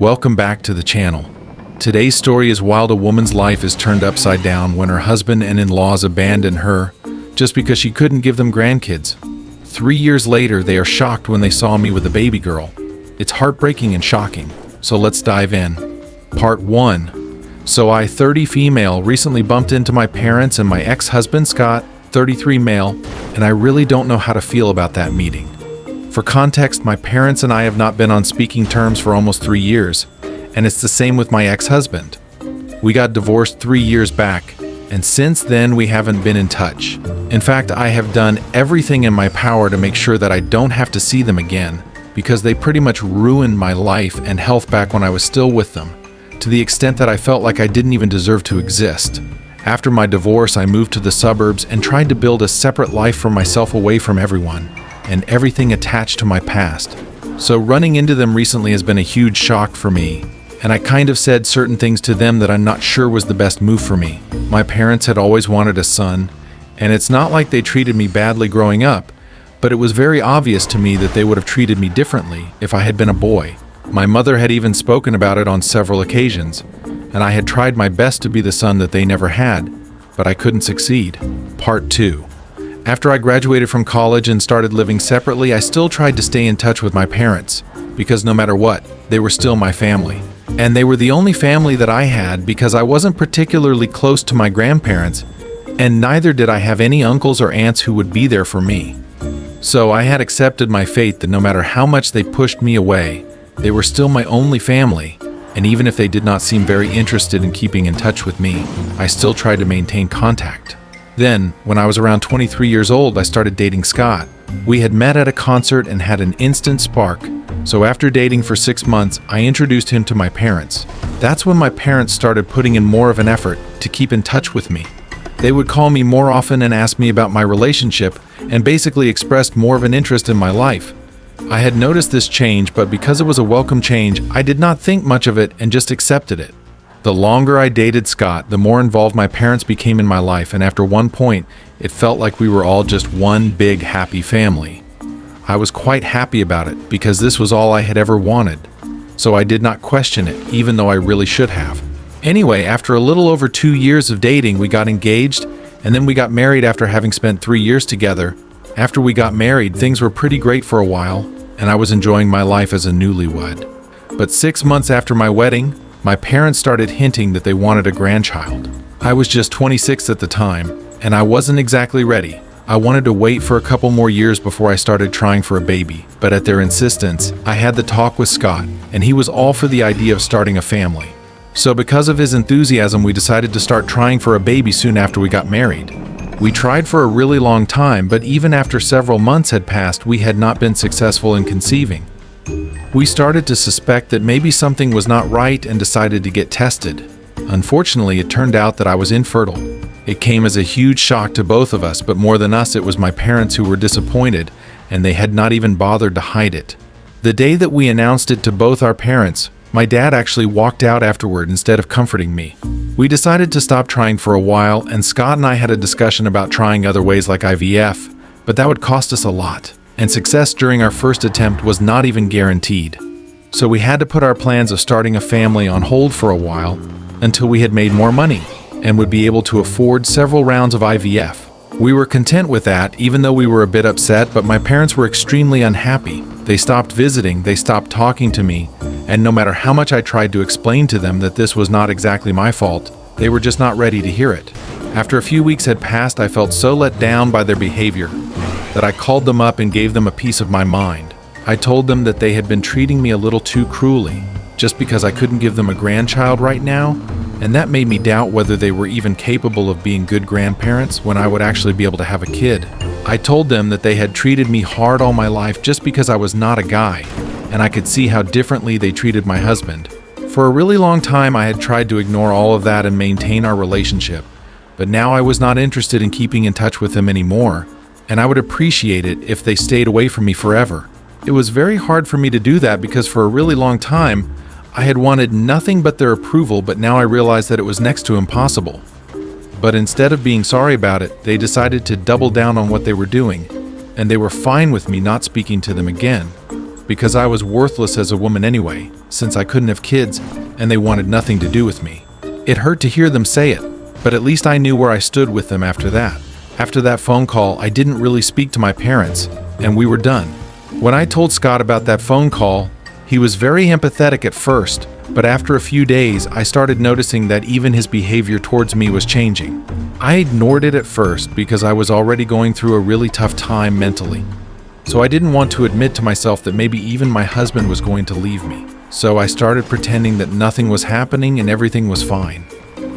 Welcome back to the channel. Today's story is wild. A woman's life is turned upside down when her husband and in-laws abandon her just because she couldn't give them grandkids. 3 years later, they are shocked when they saw me with a baby girl. It's heartbreaking and shocking, so let's dive in. Part 1. So I, 30 female, recently bumped into my parents and my ex-husband Scott, 33 male, and I really don't know how to feel about that meeting. For context, my parents and I have not been on speaking terms for almost 3 years, and it's the same with my ex-husband. We got divorced 3 years back, and since then we haven't been in touch. In fact, I have done everything in my power to make sure that I don't have to see them again, because they pretty much ruined my life and health back when I was still with them, to the extent that I felt like I didn't even deserve to exist. After my divorce, I moved to the suburbs and tried to build a separate life for myself away from everyone and everything attached to my past. So running into them recently has been a huge shock for me, and I kind of said certain things to them that I'm not sure was the best move for me. My parents had always wanted a son, and it's not like they treated me badly growing up, but it was very obvious to me that they would have treated me differently if I had been a boy. My mother had even spoken about it on several occasions, and I had tried my best to be the son that they never had, but I couldn't succeed. Part 2. After I graduated from college and started living separately, I still tried to stay in touch with my parents, because no matter what, they were still my family. And they were the only family that I had because I wasn't particularly close to my grandparents, and neither did I have any uncles or aunts who would be there for me. So I had accepted my fate that no matter how much they pushed me away, they were still my only family, and even if they did not seem very interested in keeping in touch with me, I still tried to maintain contact. Then, when I was around 23 years old, I started dating Scott. We had met at a concert and had an instant spark, so after dating for 6 months, I introduced him to my parents. That's when my parents started putting in more of an effort to keep in touch with me. They would call me more often and ask me about my relationship, and basically expressed more of an interest in my life. I had noticed this change, but because it was a welcome change, I did not think much of it and just accepted it. The longer I dated Scott, the more involved my parents became in my life, and after one point, it felt like we were all just one big happy family. I was quite happy about it because this was all I had ever wanted, so I did not question it, even though I really should have. Anyway, after a little over 2 years of dating, we got engaged, and then we got married after having spent 3 years together. After we got married, things were pretty great for a while, and I was enjoying my life as a newlywed. But 6 months after my wedding, my parents started hinting that they wanted a grandchild. I was just 26 at the time, and I wasn't exactly ready. I wanted to wait for a couple more years before I started trying for a baby, but at their insistence, I had the talk with Scott, and he was all for the idea of starting a family. So because of his enthusiasm, we decided to start trying for a baby soon after we got married. We tried for a really long time, but even after several months had passed, we had not been successful in conceiving. We started to suspect that maybe something was not right and decided to get tested. Unfortunately, it turned out that I was infertile. It came as a huge shock to both of us, but more than us, it was my parents who were disappointed, and they had not even bothered to hide it. The day that we announced it to both our parents, my dad actually walked out afterward instead of comforting me. We decided to stop trying for a while, and Scott and I had a discussion about trying other ways like IVF, but that would cost us a lot, and success during our first attempt was not even guaranteed. So we had to put our plans of starting a family on hold for a while until we had made more money and would be able to afford several rounds of IVF. We were content with that, even though we were a bit upset, but my parents were extremely unhappy. They stopped visiting, they stopped talking to me, and no matter how much I tried to explain to them that this was not exactly my fault, they were just not ready to hear it. After a few weeks had passed, I felt so let down by their behavior that I called them up and gave them a piece of my mind. I told them that they had been treating me a little too cruelly, just because I couldn't give them a grandchild right now, and that made me doubt whether they were even capable of being good grandparents when I would actually be able to have a kid. I told them that they had treated me hard all my life just because I was not a guy, and I could see how differently they treated my husband. For a really long time, I had tried to ignore all of that and maintain our relationship, but now I was not interested in keeping in touch with them anymore, and I would appreciate it if they stayed away from me forever. It was very hard for me to do that because for a really long time, I had wanted nothing but their approval, but now I realized that it was next to impossible. But instead of being sorry about it, they decided to double down on what they were doing, and they were fine with me not speaking to them again. because I was worthless as a woman anyway, since I couldn't have kids and they wanted nothing to do with me. It hurt to hear them say it, but at least I knew where I stood with them after that. After that phone call, I didn't really speak to my parents, and we were done. When I told Scott about that phone call, he was very empathetic at first, but after a few days, I started noticing that even his behavior towards me was changing. I ignored it at first because I was already going through a really tough time mentally. So I didn't want to admit to myself that maybe even my husband was going to leave me. So I started pretending that nothing was happening and everything was fine.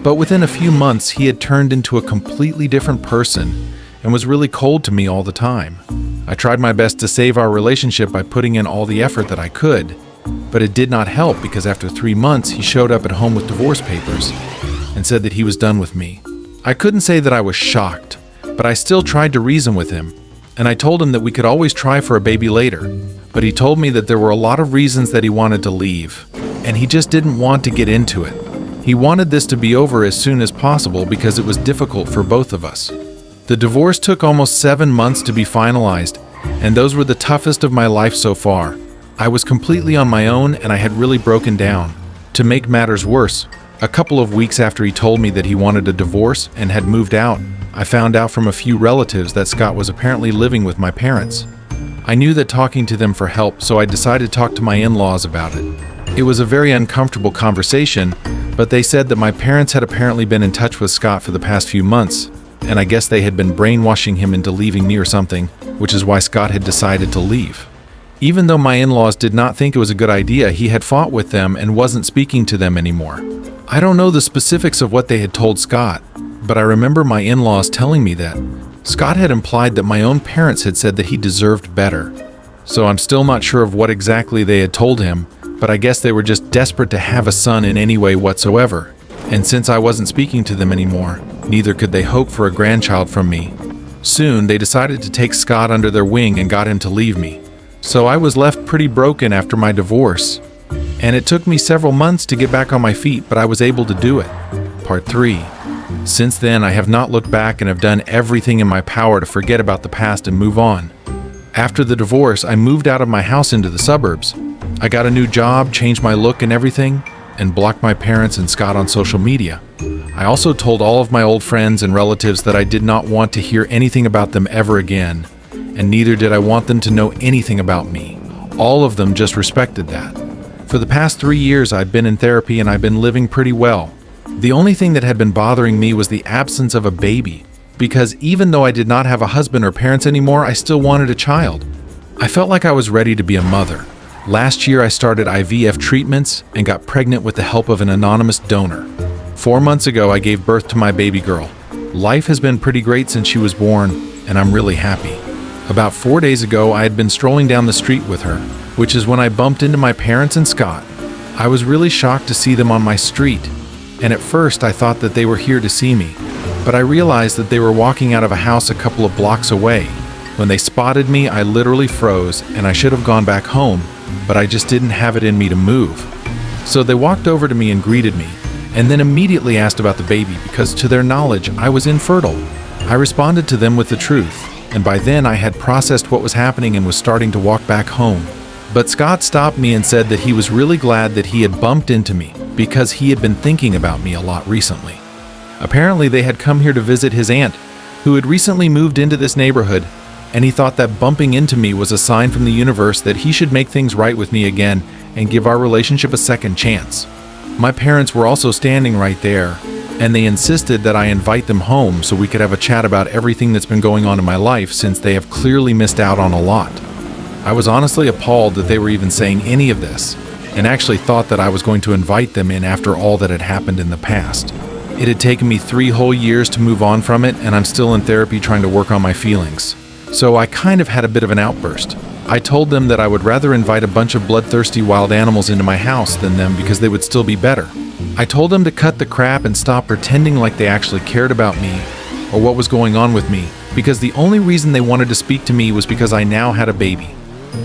But within a few months, he had turned into a completely different person and was really cold to me all the time. I tried my best to save our relationship by putting in all the effort that I could, but it did not help because after 3 months, he showed up at home with divorce papers and said that he was done with me. I couldn't say that I was shocked, but I still tried to reason with him, and I told him that we could always try for a baby later, but he told me that there were a lot of reasons that he wanted to leave, and he just didn't want to get into it. He wanted this to be over as soon as possible because it was difficult for both of us. The divorce took almost 7 months to be finalized, and those were the toughest of my life so far. I was completely on my own and I had really broken down. To make matters worse, a couple of weeks after he told me that he wanted a divorce and had moved out, I found out from a few relatives that Scott was apparently living with my parents. I knew that talking to them for help, so I decided to talk to my in-laws about it. It was a very uncomfortable conversation, but they said that my parents had apparently been in touch with Scott for the past few months, and I guess they had been brainwashing him into leaving me or something, which is why Scott had decided to leave. Even though my in-laws did not think it was a good idea, he had fought with them and wasn't speaking to them anymore. I don't know the specifics of what they had told Scott, but I remember my in-laws telling me that Scott had implied that my own parents had said that he deserved better. So I'm still not sure of what exactly they had told him, but I guess they were just desperate to have a son in any way whatsoever. And since I wasn't speaking to them anymore, neither could they hope for a grandchild from me. Soon, they decided to take Scott under their wing and got him to leave me. So I was left pretty broken after my divorce. And it took me several months to get back on my feet, but I was able to do it. Part 3. Since then, I have not looked back and have done everything in my power to forget about the past and move on. After the divorce, I moved out of my house into the suburbs. I got a new job, changed my look and everything, and blocked my parents and Scott on social media. I also told all of my old friends and relatives that I did not want to hear anything about them ever again, and neither did I want them to know anything about me. All of them just respected that. For the past 3 years, I've been in therapy and I've been living pretty well. The only thing that had been bothering me was the absence of a baby, because even though I did not have a husband or parents anymore, I still wanted a child. I felt like I was ready to be a mother. Last year, I started IVF treatments and got pregnant with the help of an anonymous donor. 4 months ago, I gave birth to my baby girl. Life has been pretty great since she was born, and I'm really happy. About 4 days ago, I had been strolling down the street with her, which is when I bumped into my parents and Scott. I was really shocked to see them on my street, and at first I thought that they were here to see me, but I realized that they were walking out of a house a couple of blocks away. When they spotted me, I literally froze, and I should have gone back home, but I just didn't have it in me to move. So they walked over to me and greeted me, and then immediately asked about the baby because to their knowledge, I was infertile. I responded to them with the truth, and by then I had processed what was happening and was starting to walk back home. But Scott stopped me and said that he was really glad that he had bumped into me because he had been thinking about me a lot recently. Apparently they had come here to visit his aunt, who had recently moved into this neighborhood, and he thought that bumping into me was a sign from the universe that he should make things right with me again and give our relationship a second chance. My parents were also standing right there, and they insisted that I invite them home so we could have a chat about everything that's been going on in my life since they have clearly missed out on a lot. I was honestly appalled that they were even saying any of this, and actually thought that I was going to invite them in after all that had happened in the past. It had taken me 3 whole years to move on from it, and I'm still in therapy trying to work on my feelings. So I kind of had a bit of an outburst. I told them that I would rather invite a bunch of bloodthirsty wild animals into my house than them because they would still be better. I told them to cut the crap and stop pretending like they actually cared about me or what was going on with me, because the only reason they wanted to speak to me was because I now had a baby.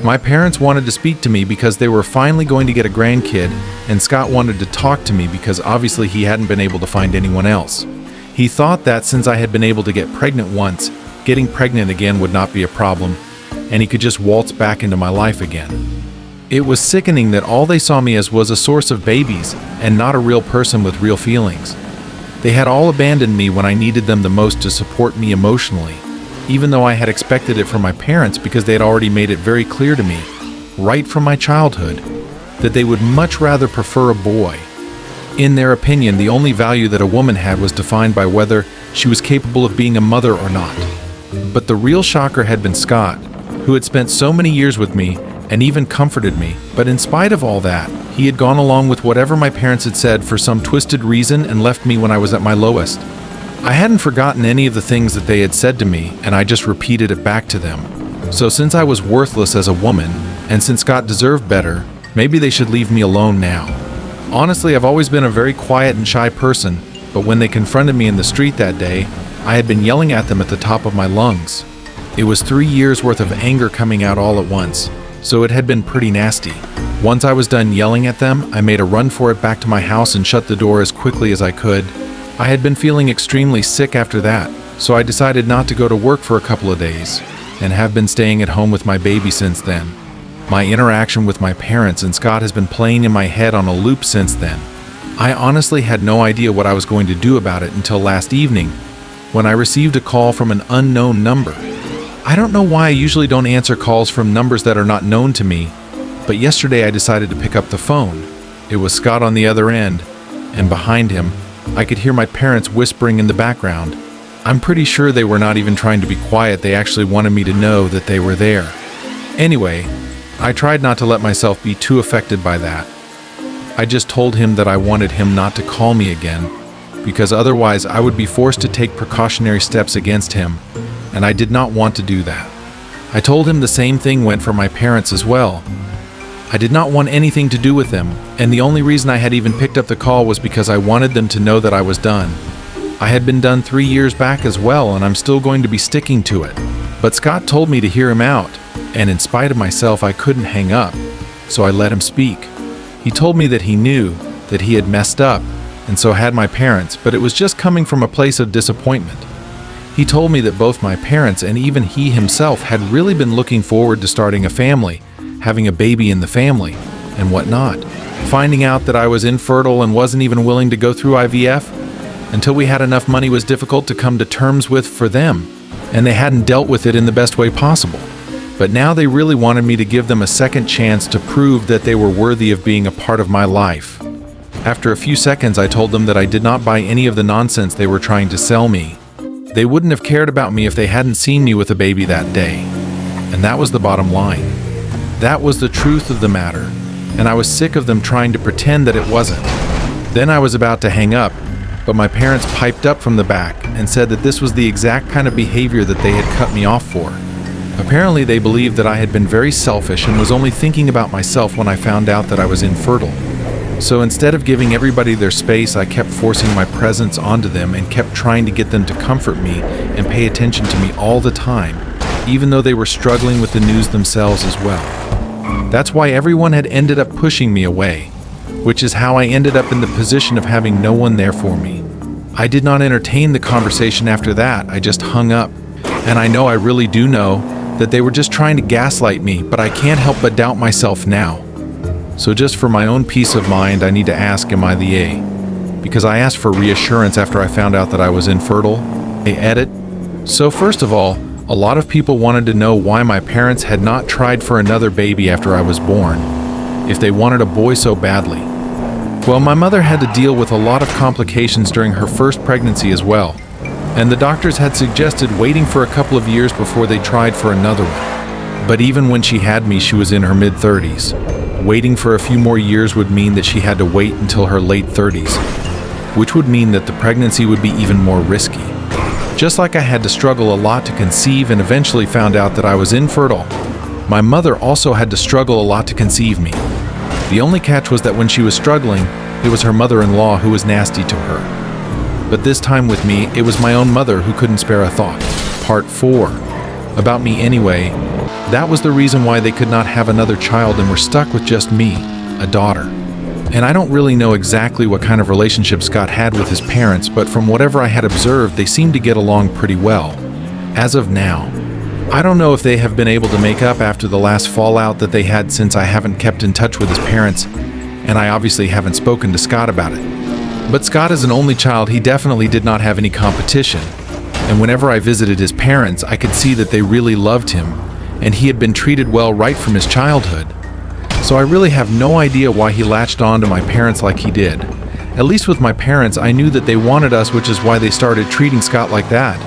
My parents wanted to speak to me because they were finally going to get a grandkid, and Scott wanted to talk to me because obviously he hadn't been able to find anyone else. He thought that since I had been able to get pregnant once, getting pregnant again would not be a problem, and he could just waltz back into my life again. It was sickening that all they saw me as was a source of babies and not a real person with real feelings. They had all abandoned me when I needed them the most to support me emotionally, even though I had expected it from my parents because they had already made it very clear to me, right from my childhood, that they would much rather prefer a boy. In their opinion, the only value that a woman had was defined by whether she was capable of being a mother or not. But the real shocker had been Scott, who had spent so many years with me and even comforted me, but in spite of all that, he had gone along with whatever my parents had said for some twisted reason and left me when I was at my lowest. I hadn't forgotten any of the things that they had said to me, and I just repeated it back to them. So since I was worthless as a woman, and since Scott deserved better, maybe they should leave me alone now. Honestly, I've always been a very quiet and shy person, but when they confronted me in the street that day, I had been yelling at them at the top of my lungs. It was 3 years worth of anger coming out all at once, so it had been pretty nasty. Once I was done yelling at them, I made a run for it back to my house and shut the door as quickly as I could. I had been feeling extremely sick after that, so I decided not to go to work for a couple of days, and have been staying at home with my baby since then. My interaction with my parents and Scott has been playing in my head on a loop since then. I honestly had no idea what I was going to do about it until last evening, when I received a call from an unknown number. I don't know why I usually don't answer calls from numbers that are not known to me, but yesterday I decided to pick up the phone. It was Scott on the other end, and behind him, I could hear my parents whispering in the background. I'm pretty sure they were not even trying to be quiet, they actually wanted me to know that they were there. Anyway, I tried not to let myself be too affected by that. I just told him that I wanted him not to call me again, because otherwise I would be forced to take precautionary steps against him, and I did not want to do that. I told him the same thing went for my parents as well. I did not want anything to do with them, and the only reason I had even picked up the call was because I wanted them to know that I was done. I had been done 3 years back as well, and I'm still going to be sticking to it. But Scott told me to hear him out, and in spite of myself I couldn't hang up, so I let him speak. He told me that he knew that he had messed up, and so had my parents, but it was just coming from a place of disappointment. He told me that both my parents and even he himself had really been looking forward to starting a family, having a baby in the family, and whatnot. Finding out that I was infertile and wasn't even willing to go through IVF until we had enough money was difficult to come to terms with for them, and they hadn't dealt with it in the best way possible. But now they really wanted me to give them a second chance to prove that they were worthy of being a part of my life. After a few seconds, I told them that I did not buy any of the nonsense they were trying to sell me. They wouldn't have cared about me if they hadn't seen me with a baby that day. And that was the bottom line. That was the truth of the matter, and I was sick of them trying to pretend that it wasn't. Then I was about to hang up, but my parents piped up from the back and said that this was the exact kind of behavior that they had cut me off for. Apparently they believed that I had been very selfish and was only thinking about myself when I found out that I was infertile. So instead of giving everybody their space, I kept forcing my presence onto them and kept trying to get them to comfort me and pay attention to me all the time, even though they were struggling with the news themselves as well. That's why everyone had ended up pushing me away, which is how I ended up in the position of having no one there for me. I did not entertain the conversation after that, I just hung up. And I know, I really do know, that they were just trying to gaslight me, but I can't help but doubt myself now. So just for my own peace of mind, I need to ask, am I the A? Because I asked for reassurance after I found out that I was infertile. I edit. So first of all, a lot of people wanted to know why my parents had not tried for another baby after I was born, if they wanted a boy so badly. Well, my mother had to deal with a lot of complications during her first pregnancy as well, and the doctors had suggested waiting for a couple of years before they tried for another one. But even when she had me, she was in her mid-30s. Waiting for a few more years would mean that she had to wait until her late 30s, which would mean that the pregnancy would be even more risky. Just like I had to struggle a lot to conceive and eventually found out that I was infertile, my mother also had to struggle a lot to conceive me. The only catch was that when she was struggling, it was her mother-in-law who was nasty to her. But this time with me, it was my own mother who couldn't spare a thought. Part 4. About me anyway. That was the reason why they could not have another child and were stuck with just me, a daughter. And I don't really know exactly what kind of relationship Scott had with his parents, but from whatever I had observed, they seemed to get along pretty well. As of now. I don't know if they have been able to make up after the last fallout that they had, since I haven't kept in touch with his parents, and I obviously haven't spoken to Scott about it. But Scott is an only child. He definitely did not have any competition. And whenever I visited his parents, I could see that they really loved him, and he had been treated well right from his childhood. So I really have no idea why he latched on to my parents like he did. At least with my parents, I knew that they wanted us, which is why they started treating Scott like that.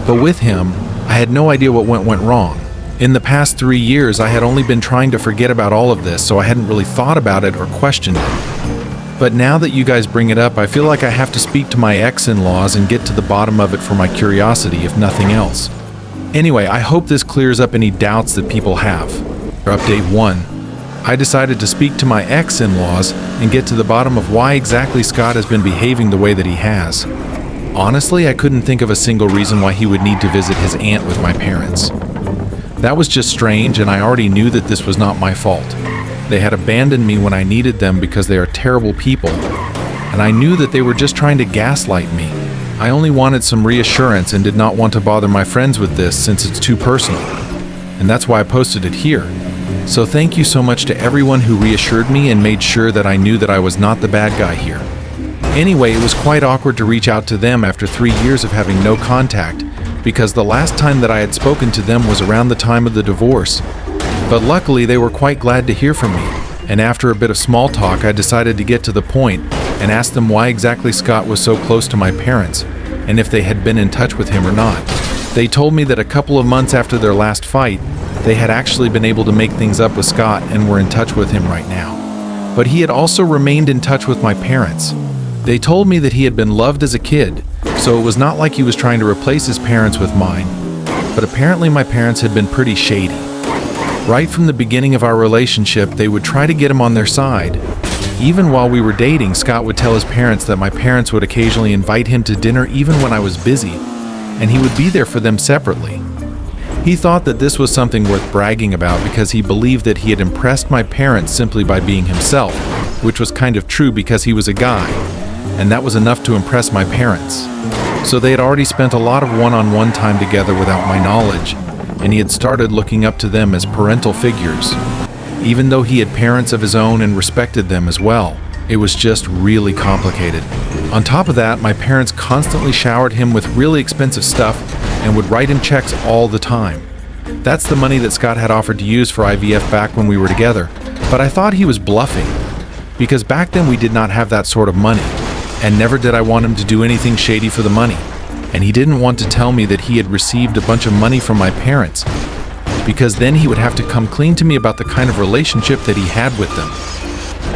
But with him, I had no idea what went wrong. In the past 3 years, I had only been trying to forget about all of this, so I hadn't really thought about it or questioned it. But now that you guys bring it up, I feel like I have to speak to my ex-in-laws and get to the bottom of it for my curiosity, if nothing else. Anyway, I hope this clears up any doubts that people have. Update 1. I decided to speak to my ex-in-laws and get to the bottom of why exactly Scott has been behaving the way that he has. Honestly, I couldn't think of a single reason why he would need to visit his aunt with my parents. That was just strange, and I already knew that this was not my fault. They had abandoned me when I needed them because they are terrible people, and I knew that they were just trying to gaslight me. I only wanted some reassurance and did not want to bother my friends with this since it's too personal, and that's why I posted it here. So thank you so much to everyone who reassured me and made sure that I knew that I was not the bad guy here. Anyway, it was quite awkward to reach out to them after 3 years of having no contact, because the last time that I had spoken to them was around the time of the divorce. But luckily, they were quite glad to hear from me, and after a bit of small talk, I decided to get to the point and ask them why exactly Scott was so close to my parents, and if they had been in touch with him or not. They told me that a couple of months after their last fight, they had actually been able to make things up with Scott and were in touch with him right now. But he had also remained in touch with my parents. They told me that he had been loved as a kid, so it was not like he was trying to replace his parents with mine. But apparently my parents had been pretty shady. Right from the beginning of our relationship, they would try to get him on their side. Even while we were dating, Scott would tell his parents that my parents would occasionally invite him to dinner even when I was busy, and he would be there for them separately. He thought that this was something worth bragging about because he believed that he had impressed my parents simply by being himself, which was kind of true because he was a guy, and that was enough to impress my parents. So they had already spent a lot of one-on-one time together without my knowledge, and he had started looking up to them as parental figures. Even though he had parents of his own and respected them as well, it was just really complicated. On top of that, my parents constantly showered him with really expensive stuff and would write him checks all the time. That's the money that Scott had offered to use for IVF back when we were together, but I thought he was bluffing, because back then we did not have that sort of money, and never did I want him to do anything shady for the money. And he didn't want to tell me that he had received a bunch of money from my parents, because then he would have to come clean to me about the kind of relationship that he had with them.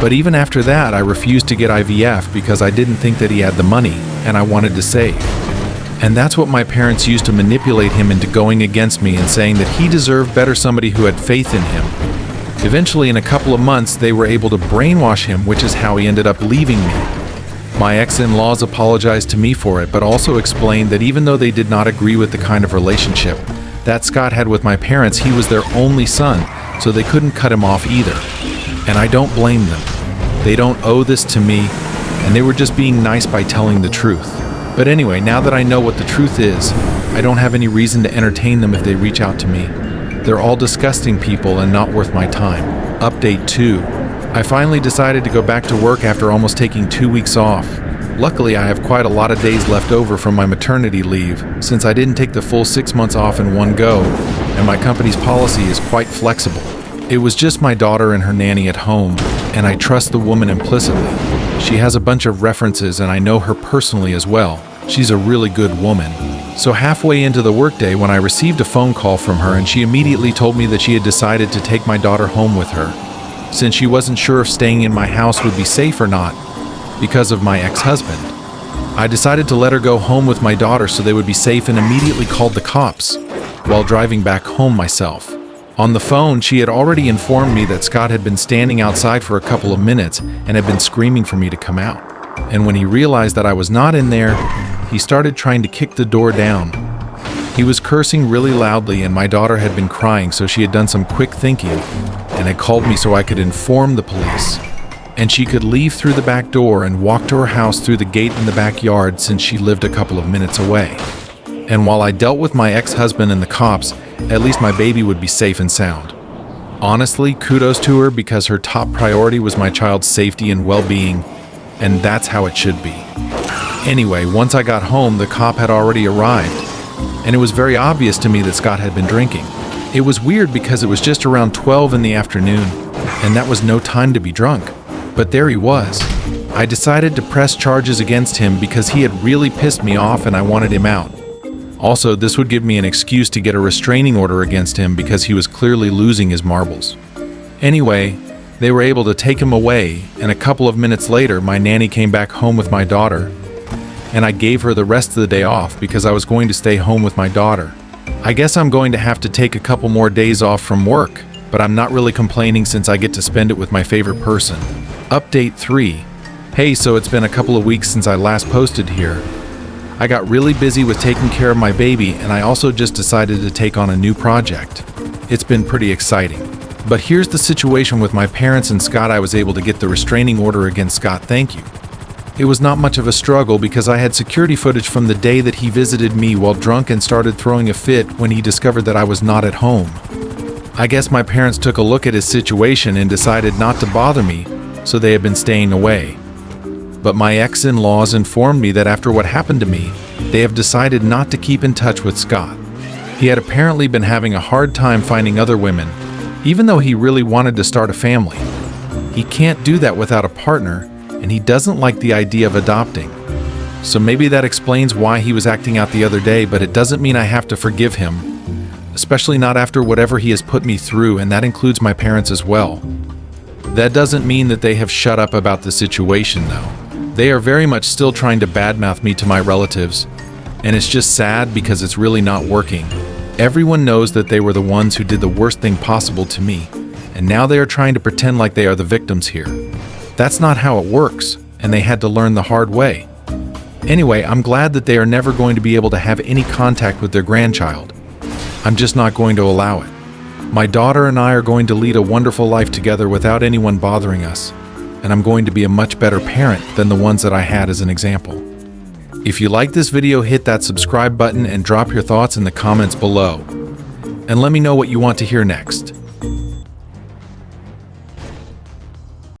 But even after that, I refused to get IVF because I didn't think that he had the money, and I wanted to save. And that's what my parents used to manipulate him into going against me and saying that he deserved better, somebody who had faith in him. Eventually, in a couple of months, they were able to brainwash him, which is how he ended up leaving me. My ex-in-laws apologized to me for it, but also explained that even though they did not agree with the kind of relationship that Scott had with my parents, he was their only son, so they couldn't cut him off either. And I don't blame them. They don't owe this to me, and they were just being nice by telling the truth. But anyway, now that I know what the truth is, I don't have any reason to entertain them if they reach out to me. They're all disgusting people and not worth my time. Update 2. I finally decided to go back to work after almost taking 2 weeks off. Luckily, I have quite a lot of days left over from my maternity leave, since I didn't take the full 6 months off in one go, and my company's policy is quite flexible. It was just my daughter and her nanny at home, and I trust the woman implicitly. She has a bunch of references, and I know her personally as well. She's a really good woman. So halfway into the workday, when I received a phone call from her, and she immediately told me that she had decided to take my daughter home with her, since she wasn't sure if staying in my house would be safe or not because of my ex-husband. I decided to let her go home with my daughter so they would be safe, and immediately called the cops while driving back home myself. On the phone, she had already informed me that Scott had been standing outside for a couple of minutes and had been screaming for me to come out. And when he realized that I was not in there, he started trying to kick the door down. He was cursing really loudly, and my daughter had been crying, so she had done some quick thinking and had called me so I could inform the police. And she could leave through the back door and walk to her house through the gate in the backyard, since she lived a couple of minutes away. And while I dealt with my ex-husband and the cops, at least my baby would be safe and sound. Honestly, kudos to her because her top priority was my child's safety and well-being, and that's how it should be. Anyway, once I got home, the cop had already arrived, and it was very obvious to me that Scott had been drinking. It was weird because it was just around 12 in the afternoon, and that was no time to be drunk. But there he was. I decided to press charges against him because he had really pissed me off and I wanted him out. Also, this would give me an excuse to get a restraining order against him because he was clearly losing his marbles. Anyway, they were able to take him away, and a couple of minutes later, my nanny came back home with my daughter, and I gave her the rest of the day off because I was going to stay home with my daughter. I guess I'm going to have to take a couple more days off from work, but I'm not really complaining since I get to spend it with my favorite person. Update 3. Hey, so it's been a couple of weeks since I last posted here. I got really busy with taking care of my baby, and I also just decided to take on a new project. It's been pretty exciting. But here's the situation with my parents and Scott. I was able to get the restraining order against Scott, thank you. It was not much of a struggle because I had security footage from the day that he visited me while drunk and started throwing a fit when he discovered that I was not at home. I guess my parents took a look at his situation and decided not to bother me, so they have been staying away. But my ex-in-laws informed me that after what happened to me, they have decided not to keep in touch with Scott. He had apparently been having a hard time finding other women, even though he really wanted to start a family. He can't do that without a partner, and he doesn't like the idea of adopting. So maybe that explains why he was acting out the other day, but it doesn't mean I have to forgive him, especially not after whatever he has put me through, and that includes my parents as well. That doesn't mean that they have shut up about the situation, though. They are very much still trying to badmouth me to my relatives, and it's just sad because it's really not working. Everyone knows that they were the ones who did the worst thing possible to me, and now they are trying to pretend like they are the victims here. That's not how it works, and they had to learn the hard way. Anyway, I'm glad that they are never going to be able to have any contact with their grandchild. I'm just not going to allow it. My daughter and I are going to lead a wonderful life together without anyone bothering us, and I'm going to be a much better parent than the ones that I had as an example. If you like this video, hit that subscribe button and drop your thoughts in the comments below. And let me know what you want to hear next.